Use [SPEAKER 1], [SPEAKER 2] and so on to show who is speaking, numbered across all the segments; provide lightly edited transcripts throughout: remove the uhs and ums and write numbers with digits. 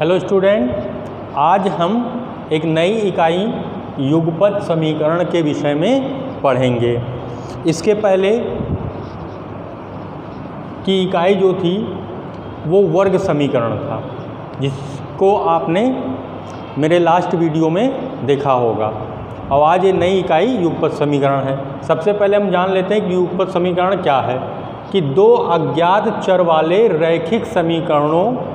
[SPEAKER 1] Hello student, आज हम एक नई इकाई युगपत समीकरण के विषय में पढ़ेंगे। इसके पहले की इकाई जो थी वो वर्ग समीकरण था, जिसको आपने मेरे लास्ट वीडियो में देखा होगा। और आज ये नई इकाई युगपत समीकरण है। सबसे पहले हम जान लेते हैं कि युगपत समीकरण क्या है। कि दो अज्ञात चर वाले रैखिक समीकरणों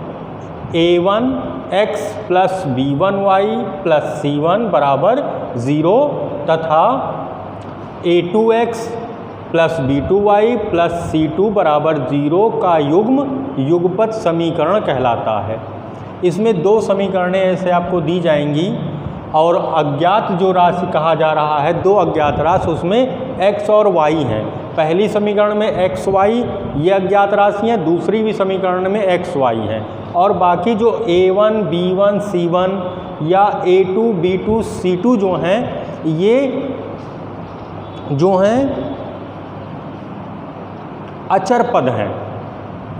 [SPEAKER 1] a1x plus b1y plus c1 बराबर 0 तथा a2x plus b2y plus c2 बराबर 0 का युग्म युगपत समीकरण कहलाता है। इसमें दो समीकरणें ऐसे आपको दी जाएंगी और अज्ञात जो राशि कहा जा रहा है, दो अज्ञात राशि, उसमें x और y हैं। पहली समीकरण में x y ये अज्ञात राशि हैं, दूसरी भी समीकरण में x y है। और बाकी जो a1 b1 c1 या a2 b2 c2 जो हैं, ये जो हैं अचर पद हैं।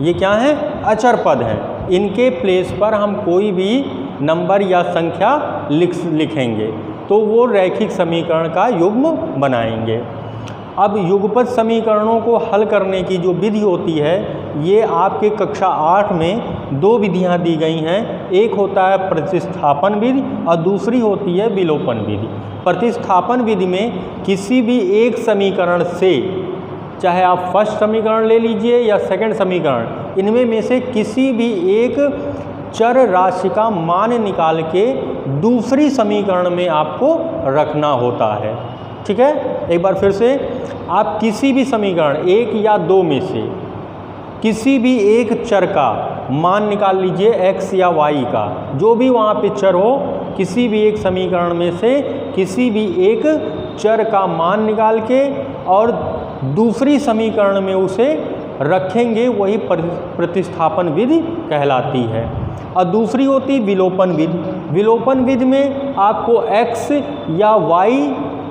[SPEAKER 1] ये क्या हैं? अचर पद हैं। इनके प्लेस पर हम कोई भी नंबर या संख्या लिखेंगे तो वो रैखिक समीकरण का युग्म बनाएंगे। अब युगपत समीकरणों को हल करने की जो विधि होती है, ये आपके कक्षा 8 में दो विधियां दी गई हैं। एक होता है प्रतिस्थापन विधि और दूसरी होती है विलोपन विधि। प्रतिस्थापन विधि में किसी भी एक समीकरण से, चाहे आप फर्स्ट समीकरण ले लीजिए या सेकंड समीकरण, इनमें में से किसी भी एक चर राशि का मान निकाल के दूसरी समीकरण में आपको रखना होता है। ठीक है, एक बार फिर से, आप किसी भी समीकरण एक या दो में से किसी भी एक चर का मान निकाल लीजिए, x या y का, जो भी वहाँ पे चर हो, किसी भी एक समीकरण में से किसी भी एक चर का मान निकाल के और दूसरी समीकरण में उसे रखेंगे, वही प्रतिस्थापन विधि कहलाती है। और दूसरी होती विलोपन विधि। विलोपन विधि में आपको x या y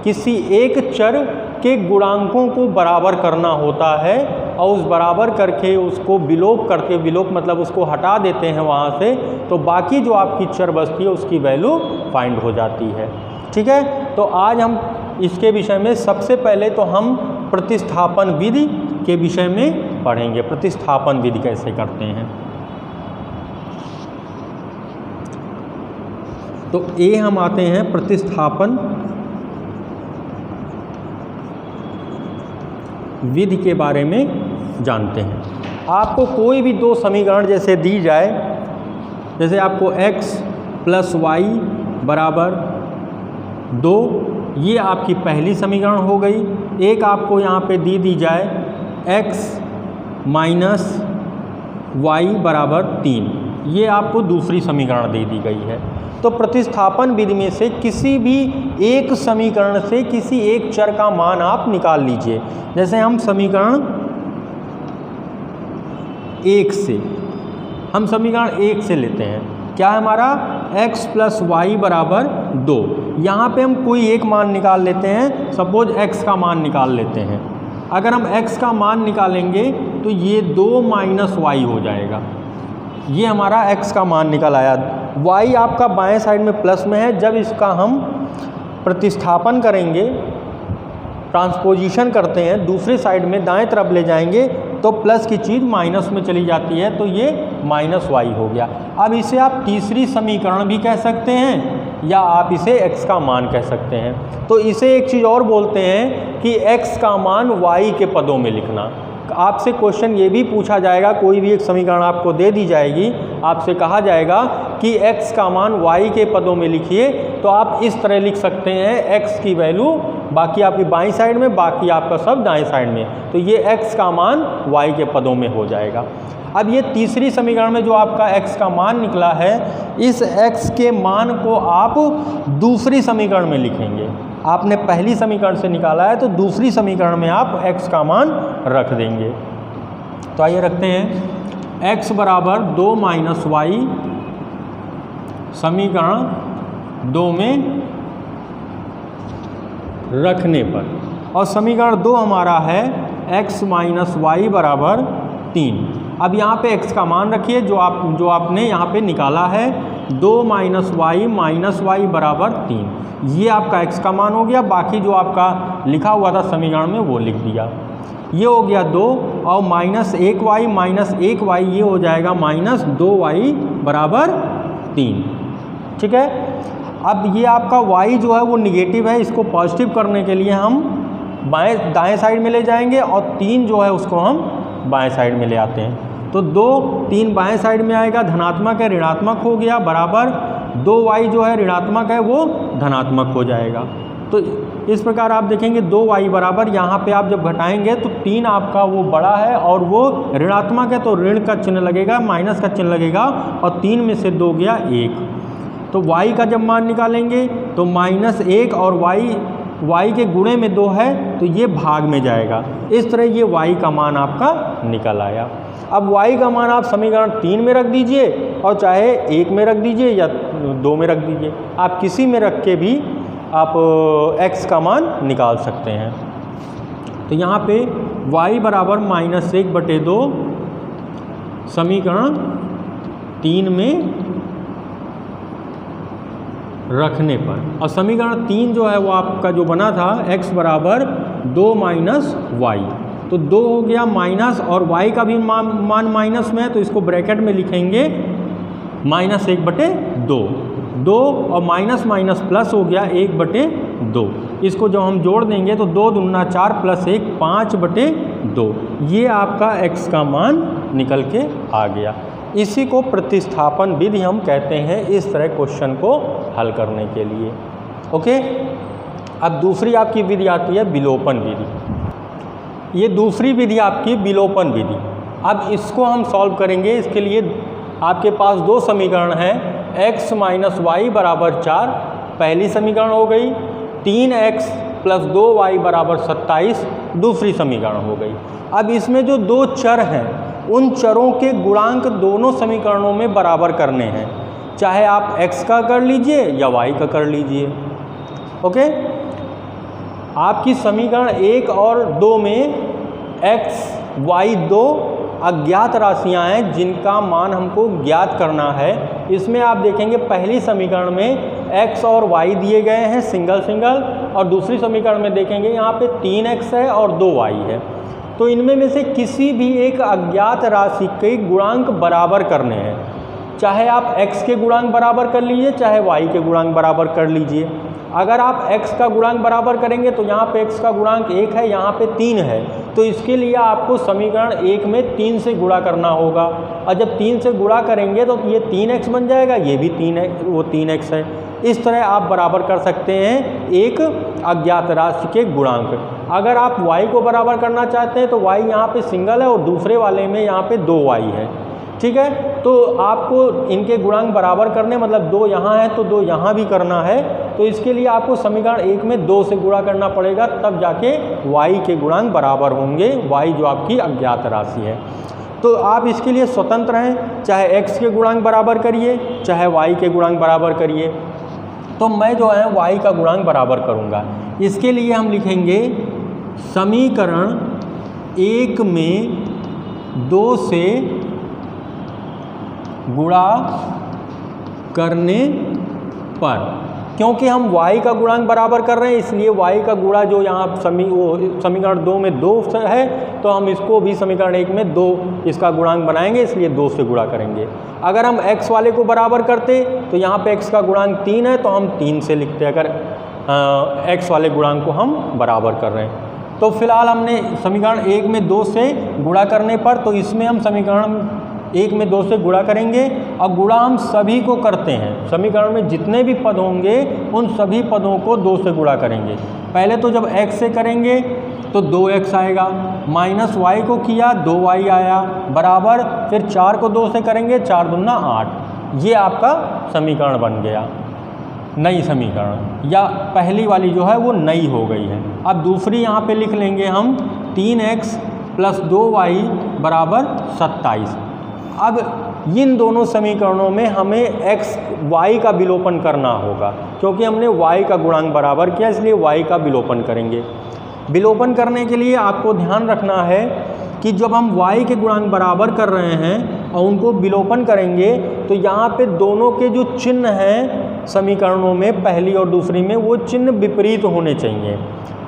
[SPEAKER 1] किसी एक चर के गुणांकों को बराबर करना होता है और उस बराबर करके उसको विलोप करके, विलोप मतलब उसको हटा देते हैं वहाँ से, तो बाकी जो आपकी चर बचती है उसकी वैल्यू फाइंड हो जाती है। ठीक है, तो आज हम इसके विषय में सबसे पहले तो हम प्रतिस्थापन विधि के विषय में पढ़ेंगे। प्रतिस्थापन विधि कैसे करते हैं। तो ये हम आते हैं प्रतिस्थापन विधि के बारे में जानते हैं। आपको कोई भी दो समीकरण जैसे दी जाए, जैसे आपको x प्लस वाई बराबर 2, ये आपकी पहली समीकरण हो गई। एक आपको यहाँ पे दी जाए x माइनस वाई बराबर 3, ये आपको दूसरी समीकरण दे दी गई है। तो प्रतिस्थापन विधि में से किसी भी एक समीकरण से किसी एक चर का मान आप निकाल लीजिए। जैसे हम समीकरण 1 से, हम समीकरण 1 से लेते हैं। क्या है हमारा? x प्लस वाई बराबर 2। यहाँ पे हम कोई एक मान निकाल लेते हैं, सपोज x का मान निकाल लेते हैं। अगर हम x का मान निकालेंगे तो ये 2 माइनस वाई हो जाएगा। ये हमारा x का मान निकल आया। y आपका बाएं साइड में प्लस में है। जब इसका हम प्रतिस्थापन करेंगे, ट्रांसपोजिशन करते हैं, दूसरी साइड में दाएं तरफ ले जाएंगे तो प्लस की चीज़ माइनस में चली जाती है, तो ये माइनस वाई हो गया। अब इसे आप तीसरी समीकरण भी कह सकते हैं या आप इसे x का मान कह सकते हैं। तो इसे एक चीज़ और बोलते हैं कि x का मान y के पदों में लिखना। आपसे क्वेश्चन ये भी पूछा जाएगा, कोई भी एक समीकरण आपको दे दी जाएगी, आपसे कहा जाएगा कि x का मान y के पदों में लिखिए, तो आप इस तरह लिख सकते हैं x की वैल्यू बाकी आपकी बाईं साइड में, बाकी आपका सब दाएं साइड में, तो ये x का मान y के पदों में हो जाएगा। अब ये तीसरी समीकरण में जो आपका x का मान निकला है, इस x के मान को आप दूसरी समीकरण में लिखेंगे। आपने पहली समीकरण से निकाला है तो दूसरी समीकरण में आप x का मान रख देंगे। तो आइए रखते हैं x बराबर 2 माइनस वाई समीकरण 2 में रखने पर, और समीकरण 2 हमारा है x माइनस वाई बराबर 3। अब यहाँ पे x का मान रखिए जो आपने यहाँ पे निकाला है 2 - y बराबर 3। ये आपका x का मान हो गया, बाकी जो आपका लिखा हुआ था समीकरण में वो लिख दिया। ये हो गया 2 और -1y ये हो जाएगा -2y बराबर 3। ठीक है। अब ये आपका y जो है वो निगेटिव है, इसको पॉजिटिव करने के लिए हम दाएं साइड में ले जाएंगे और 3 जो है उसको हम बाएं साइड में ले आते हैं। तो 2 3 बाएं साइड में आएगा, धनात्मक है ऋणात्मक हो गया, बराबर 2y जो है ऋणात्मक है वो धनात्मक हो जाएगा। तो इस प्रकार आप देखेंगे 2y बराबर, यहाँ पे आप जब घटाएंगे तो 3 आपका वो बड़ा है और वो ऋणात्मक है, तो ऋण का चिन्ह लगेगा, माइनस का चिन्ह लगेगा और 3 में से 2 गया 1। तो y का जब मान निकालेंगे तो -1 और y के गुणे में 2 है तो ये भाग में जाएगा। इस तरह ये y का मान आपका निकल आया। अब y का मान आप समीकरण 3 में रख दीजिए और चाहे 1 में रख दीजिए या 2 में रख दीजिए, आप किसी में रख के भी आप x का मान निकाल सकते हैं। तो यहाँ पे y बराबर -1/2 समीकरण 3 में रखने पर, और समीकरण 3 जो है वो आपका जो बना था x बराबर 2 - y, तो 2 हो गया माइनस और y का भी मान माइनस में है तो इसको ब्रैकेट में लिखेंगे -1/2। 2 और माइनस प्लस हो गया 1/2। इसको जब हम जोड़ देंगे तो 2 दूना 4 + 1 5/2। ये आपका x का मान निकल के आ गया। इसी को प्रतिस्थापन विधि हम कहते हैं, इस तरह क्वेश्चन को हल करने के लिए। ओके। अब दूसरी आपकी विधि आती है विलोपन विधि। ये दूसरी विधि आपकी विलोपन विधि। अब इसको हम सॉल्व करेंगे। इसके लिए आपके पास 2 समीकरण हैं, x - y बराबर 4 पहली समीकरण हो गई, 3x + 2y बराबर 27 दूसरी समीकरण हो गई। अब इसमें जो 2 चर हैं उन चरों के गुणांक दोनों समीकरणों में बराबर करने हैं, चाहे आप x का कर लीजिए या y का कर लीजिए। ओके। आपकी समीकरण 1 और 2 में x, y 2 अज्ञात राशियां हैं जिनका मान हमको ज्ञात करना है। इसमें आप देखेंगे पहली समीकरण में x और y दिए गए हैं सिंगल सिंगल, और दूसरी समीकरण में देखेंगे यहाँ पे 3x है और 2y है। तो इनमें में से किसी भी एक अज्ञात राशि के गुणांक बराबर करने हैं, चाहे आप x के गुणांक बराबर कर लीजिए चाहे y के गुणांक बराबर कर लीजिए। अगर आप x का गुणांक बराबर करेंगे तो यहाँ पे x का गुणांक 1 है, यहाँ पे 3 है, तो इसके लिए आपको समीकरण 1 में 3 से गुणा करना होगा, और जब 3 से गुणा करेंगे तो ये 3x बन जाएगा, ये भी 3 है, वो 3x है। इस तरह आप बराबर कर सकते हैं एक अज्ञात राशि के गुणांक। अगर आप y को बराबर करना चाहते हैं तो y यहाँ पे सिंगल है और दूसरे वाले में यहाँ पे 2y है। ठीक है। तो आपको इनके गुणांक बराबर करने, मतलब 2 यहाँ है तो 2 यहाँ भी करना है, तो इसके लिए आपको समीकरण 1 में 2 से गुणा करना पड़ेगा, तब जाके y के गुणांक बराबर होंगे, y जो आपकी अज्ञात राशि है। तो आप इसके लिए स्वतंत्र हैं, चाहे x के गुणांक बराबर करिए चाहे y के गुणांक बराबर करिए। तो मैं जो है y का गुणांक बराबर करूँगा। इसके लिए हम लिखेंगे समीकरण 1 में 2 से गुणा करने पर, क्योंकि हम y का गुणांक बराबर कर रहे हैं इसलिए y का गुणा जो यहाँ समीकरण 2 में 2 है तो हम इसको भी समीकरण 1 में 2 इसका गुणांक बनाएंगे, इसलिए 2 से गुणा करेंगे। अगर हम x वाले को बराबर करते तो यहाँ पे x का गुणांक 3 है तो हम 3 से लिखते, अगर x वाले गुणांक को हम बराबर कर रहे हैं। तो फिलहाल हमने समीकरण 1 में 2 से गुणा करने पर, तो इसमें हम समीकरण 1 में 2 से गुणा करेंगे और गुणा हम सभी को करते हैं। समीकरण में जितने भी पद होंगे उन सभी पदों को 2 से गुणा करेंगे। पहले तो जब x से करेंगे तो 2x आएगा, माइनस y को किया 2y आया, बराबर फिर 4 को 2 से करेंगे 4 दूना 8। ये आपका समीकरण बन गया, नई समीकरण, या पहली वाली जो है वो नई हो गई है। अब दूसरी यहाँ पे लिख लेंगे हम 3x + 2y बराबर 27। अब इन दोनों समीकरणों में हमें y का विलोपन करना होगा, क्योंकि हमने y का गुणांक बराबर किया इसलिए y का विलोपन करेंगे। विलोपन करने के लिए आपको ध्यान रखना है कि जब हम y के गुणांक बराबर कर रहे हैं और उनको विलोपन करेंगे तो यहाँ पे दोनों के जो चिन्ह हैं समीकरणों में, पहली और दूसरी में, वो चिन्ह विपरीत होने चाहिए।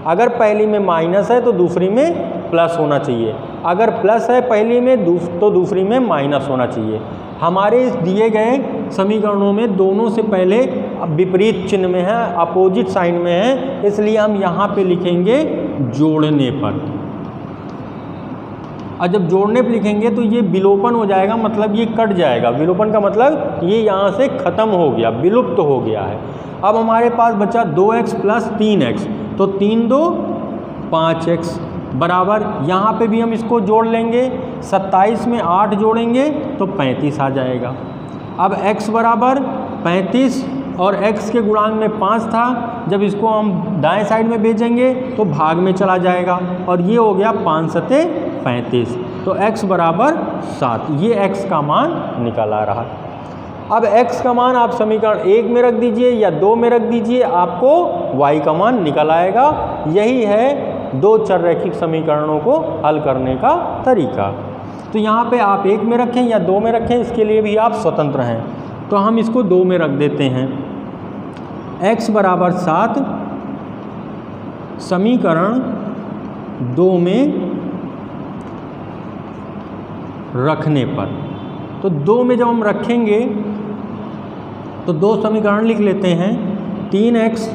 [SPEAKER 1] अगर पहली में माइनस है तो दूसरी में प्लस होना चाहिए, अगर प्लस है पहली में तो दूसरी में माइनस होना चाहिए। हमारे इस दिए गए समीकरणों में दोनों से पहले विपरीत चिन्ह में है, अपोजिट साइन में है, इसलिए हम यहाँ पे लिखेंगे जोड़ने पर। और जब जोड़ने पर लिखेंगे तो ये विलोपन हो जाएगा, मतलब ये कट जाएगा। विलोपन का मतलब ये यहाँ से ख़त्म हो गया, विलुप्त हो गया है। अब हमारे पास बचा 2x प्लस 3x, तो 3 2 5x बराबर, यहाँ पे भी हम इसको जोड़ लेंगे। 27 में 8 जोड़ेंगे तो 35 आ जाएगा। अब x बराबर 35 और x के गुणांक में 5 था, जब इसको हम दाएं साइड में भेजेंगे तो भाग में चला जाएगा और ये हो गया 5 सते 35, तो x बराबर 7। ये x का मान निकल आ रहा। अब x का मान आप समीकरण 1 में रख दीजिए या 2 में रख दीजिए, आपको y का मान निकल आएगा। यही है दो चर रैखिक समीकरणों को हल करने का तरीका। तो यहाँ पे आप 1 में रखें या 2 में रखें, इसके लिए भी आप स्वतंत्र हैं। तो हम इसको 2 में रख देते हैं। x बराबर 7 समीकरण 2 में रखने पर, तो 2 में जब हम रखेंगे तो दो समीकरण लिख लेते हैं। 3x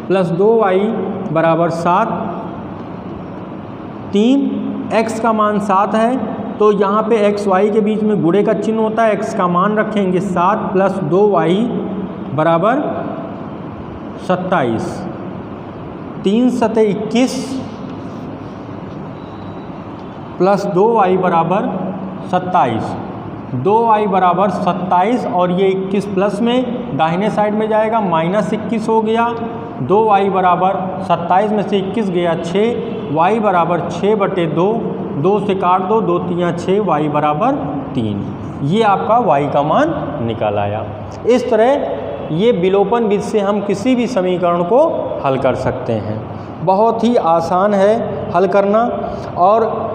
[SPEAKER 1] प्लस 2y बराबर 7। 3x का मान 7 है तो यहाँ पे x y के बीच में गुणे का चिन्ह होता है, x का मान रखेंगे 7 प्लस 2y बराबर 27। 3 सते 21 प्लस 2y बराबर 27। 2y बराबर 27 और ये 21 प्लस में दाहिने साइड में जाएगा, माइनस 21 हो गया। 2y बराबर 27 में से 21 गया 6, y बराबर 6/2, 2 से काट दो, 2 3 6, y बराबर 3। ये आपका y का मान निकल आया। इस तरह ये विलोपन विधि से हम किसी भी समीकरण को हल कर सकते हैं। बहुत ही आसान है हल करना। और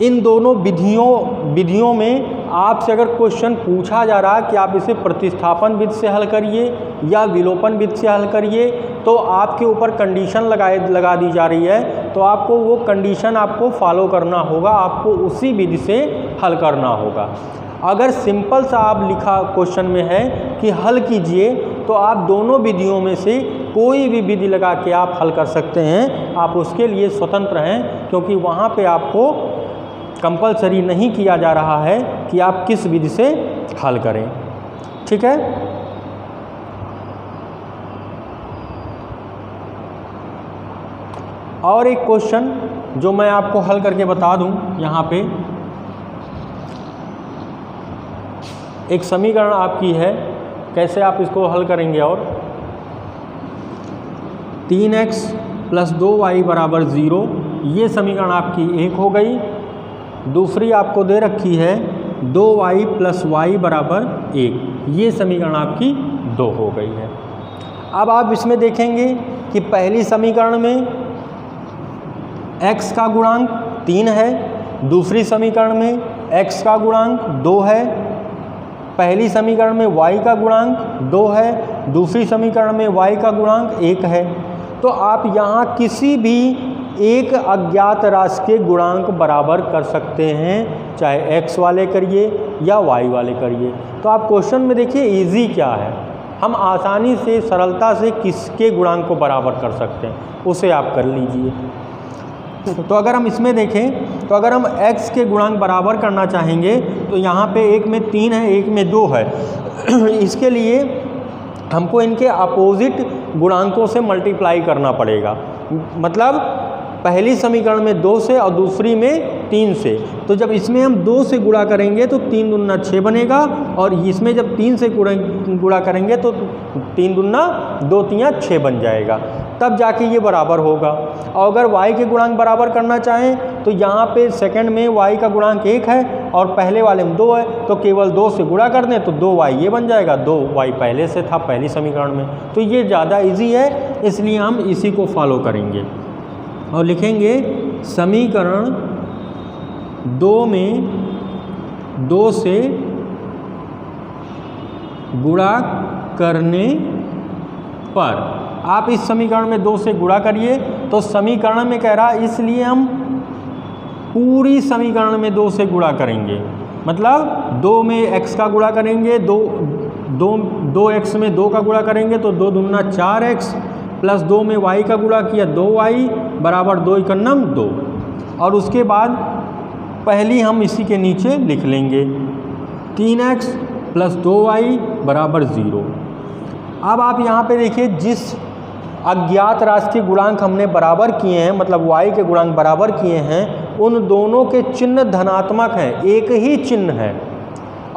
[SPEAKER 1] इन दोनों विधियों में आपसे अगर क्वेश्चन पूछा जा रहा है कि आप इसे प्रतिस्थापन विधि से हल करिए या विलोपन विधि से हल करिए, तो आपके ऊपर कंडीशन लगा दी जा रही है, तो आपको वो कंडीशन आपको फॉलो करना होगा, आपको उसी विधि से हल करना होगा। अगर सिंपल सा आप लिखा क्वेश्चन में है कि हल कीजिए, तो आप दोनों विधियों में से कोई भी विधि लगा के आप हल कर सकते हैं। आप उसके लिए स्वतंत्र हैं, क्योंकि वहाँ पे आपको कंपलसरी नहीं किया जा रहा है कि आप किस विधि से हल करें। ठीक है। और एक क्वेश्चन जो मैं आपको हल करके बता दूं, यहाँ पे एक समीकरण आपकी है, कैसे आप इसको हल करेंगे। और 3x प्लस 2y बराबर 0, ये समीकरण आपकी 1 हो गई। दूसरी आपको दे रखी है 2y प्लस y बराबर 1, ये समीकरण आपकी 2 हो गई है। अब आप इसमें देखेंगे कि पहली समीकरण में x का गुणांक 3 है, दूसरी समीकरण में x का गुणांक 2 है। पहली समीकरण में y का गुणांक 2 है, दूसरी समीकरण में y का गुणांक 1 है। तो आप यहाँ किसी भी एक अज्ञात राशि के गुणांक बराबर कर सकते हैं, चाहे x वाले करिए या y वाले करिए। तो आप क्वेश्चन में देखिए इजी क्या है, हम आसानी से सरलता से किसके गुणांक को बराबर कर सकते हैं, उसे आप कर लीजिए। तो अगर हम इसमें देखें, तो अगर हम x के गुणांक बराबर करना चाहेंगे तो यहाँ पे एक में 3 है, एक में 2 है। इसके लिए हमको इनके अपोजिट गुणांकों से मल्टीप्लाई करना पड़ेगा। मतलब पहली समीकरण में 2 से और दूसरी में 3 से, तो जब इसमें हम 2 से गुणा करेंगे तो 3 दूना 6 बनेगा, और इसमें जब 3 से गुणा करेंगे तो 3 दूना 2 3 6 बन जाएगा, तब जाके ये बराबर होगा। और अगर y के गुणांक बराबर करना चाहें तो यहाँ पे सेकंड में y का गुणांक 1 है और पहले वाले में 2 है, तो केवल 2 से गुणा कर दें तो 2y ये बन जाएगा, 2y पहले से था पहली समीकरण में। तो ये ज़्यादा इजी है, इसलिए हम इसी को फॉलो करेंगे और लिखेंगे समीकरण 2 में 2 से गुणा करने पर, आप इस समीकरण में 2 से गुणा करिए तो समीकरण में कह रहा है, इसलिए हम पूरी समीकरण में 2 से गुणा करेंगे। मतलब 2 में x का गुणा करेंगे, 2x में 2 का गुणा करेंगे तो 2 दूना 4x प्लस 2 में y का गुणा किया 2y बराबर 2 एकन्नम 2। और उसके बाद पहली हम इसी के नीचे लिख लेंगे 3x प्लस 2y बराबर 0। अब आप यहाँ पे देखिए, जिस अज्ञात राशि के गुणांक हमने बराबर किए हैं, मतलब y के गुणांक बराबर किए हैं, उन दोनों के चिन्ह धनात्मक हैं, एक ही चिन्ह है।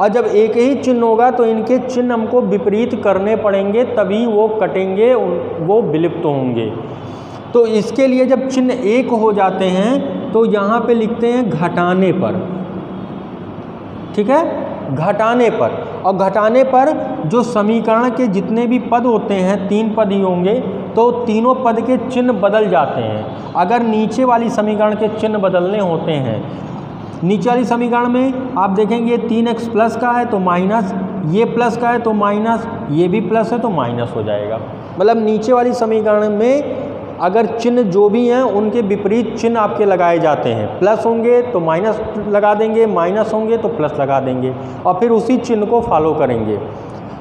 [SPEAKER 1] और जब एक ही चिन्ह होगा तो इनके चिन्ह हमको विपरीत करने पड़ेंगे, तभी वो कटेंगे, वो विलुप्त होंगे। तो इसके लिए जब चिन्ह एक हो जाते हैं तो यहाँ पे लिखते हैं घटाने पर, ठीक है, घटाने पर। और घटाने पर जो समीकरण के जितने भी पद होते हैं, 3 पद ही होंगे, तो तीनों पद के चिन्ह बदल जाते हैं। अगर नीचे वाली समीकरण के चिन्ह बदलने होते हैं, नीचे वाली समीकरण में आप देखेंगे 3x प्लस का है तो माइनस, ये प्लस का है तो माइनस, ये भी प्लस है तो माइनस हो जाएगा। मतलब नीचे वाली समीकरण में अगर चिन्ह जो भी हैं उनके विपरीत चिन्ह आपके लगाए जाते हैं। प्लस होंगे तो माइनस लगा देंगे, माइनस होंगे तो प्लस लगा देंगे, और फिर उसी चिन्ह को फॉलो करेंगे।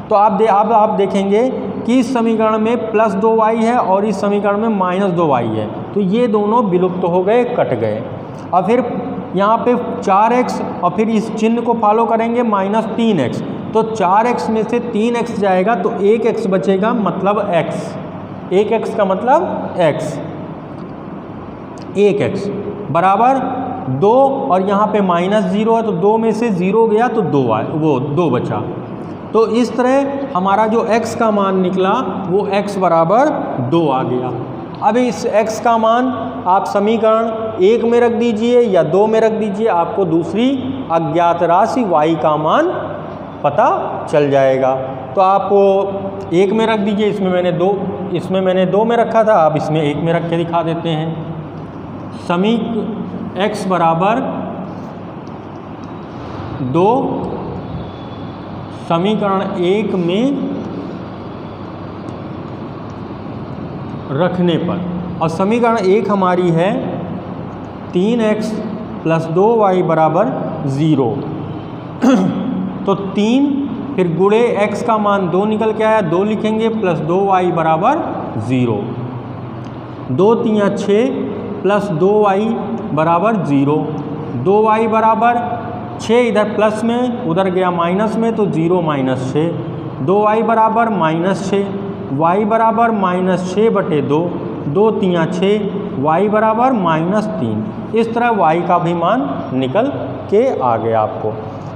[SPEAKER 1] तो आप देखेंगे कि इस समीकरण में प्लस 2y है और इस समीकरण में माइनस 2y है, तो ये दोनों विलुप्त हो गए, कट गए। और फिर यहाँ पे 4x और फिर इस चिन्ह को फॉलो करेंगे माइनस 3x, तो 4x में से 3x जाएगा तो 1x बचेगा, मतलब x। 1x का मतलब x, 1x बराबर 2, और यहाँ पे माइनस 0 है तो 2 में से 0 गया तो 2 बचा। तो इस तरह हमारा जो x का मान निकला वो x बराबर 2 आ गया। अब इस x का मान आप समीकरण 1 में रख दीजिए या 2 में रख दीजिए, आपको दूसरी अज्ञात राशि y का मान पता चल जाएगा। तो आप 1 में रख दीजिए, इसमें मैंने 2 में रखा था, आप इसमें 1 में रख के दिखा देते हैं। x बराबर 2 समीकरण 1 में रखने पर, और समीकरण 1 हमारी है 3x प्लस 2y बराबर 0। तो 3 फिर गुणे x का मान 2 निकल के आया, 2 लिखेंगे प्लस 2y बराबर 0। 2 3 6 प्लस 2y बराबर 0। 2y बराबर 6, इधर प्लस में उधर गया माइनस में तो 0 माइनस 6। 2y बराबर माइनस 6, y बराबर माइनस 6 बटे 2, 2 3 6, y बराबर माइनस 3। इस तरह y का भी मान निकल के आ गया आपको।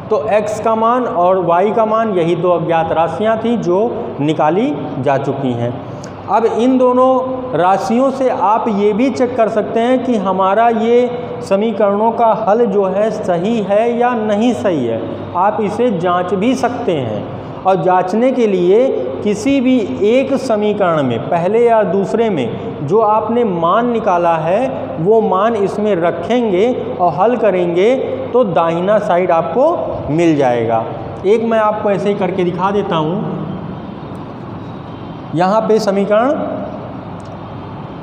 [SPEAKER 1] तो x का मान और y का मान, यही दो अज्ञात राशियाँ थी जो निकाली जा चुकी हैं। अब इन दोनों राशियों से आप ये भी चेक कर सकते हैं कि हमारा ये समीकरणों का हल जो है सही है या नहीं सही है। आप इसे जांच भी सकते हैं, और जांचने के लिए किसी भी एक समीकरण में, पहले या दूसरे में जो आपने मान निकाला है वो मान इसमें रखेंगे और हल करेंगे तो दाहिना साइड आपको मिल जाएगा। एक मैं आपको ऐसे ही करके दिखा देता हूँ। यहाँ पे समीकरण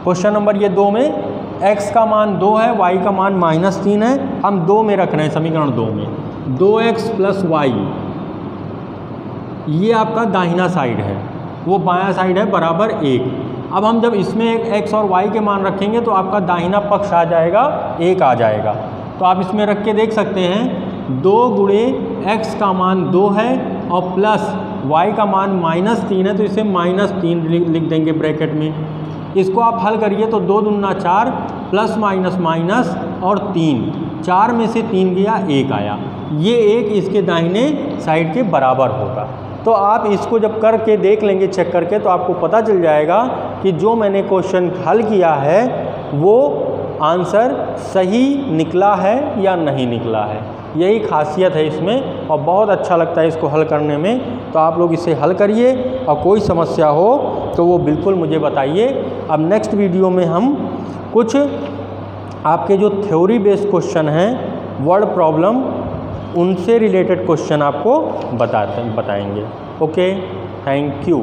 [SPEAKER 1] क्वेश्चन नंबर ये 2 में x का मान 2 है, y का मान -3 है। हम 2 में रख रहे हैं, समीकरण 2 में 2x प्लस y, ये आपका दाहिना साइड है, वो बायां साइड है बराबर 1। अब हम जब इसमें x और y के मान रखेंगे तो आपका दाहिना पक्ष आ जाएगा 1 आ जाएगा। तो आप इसमें रख के देख सकते हैं 2 गुणे x का मान 2 है और प्लस y का मान -3 है, तो इसे -3 लिख देंगे ब्रैकेट में। इसको आप हल करिए तो 2 दूना 4 प्लस माइनस माइनस और 3, 4 में से 3 गया 1 आया, ये 1 इसके दाहिने साइड के बराबर होगा। तो आप इसको जब करके देख लेंगे चेक करके तो आपको पता चल जाएगा कि जो मैंने क्वेश्चन हल किया है वो आंसर सही निकला है या नहीं निकला है। यही खासियत है इसमें और बहुत अच्छा लगता है इसको हल करने में। तो आप लोग इसे हल करिए और कोई समस्या हो तो वो बिल्कुल मुझे बताइए। अब नेक्स्ट वीडियो में हम कुछ आपके जो थ्योरी बेस्ड क्वेश्चन हैं वर्ड प्रॉब्लम उनसे रिलेटेड क्वेश्चन आपको बताएंगे। Okay, thank you.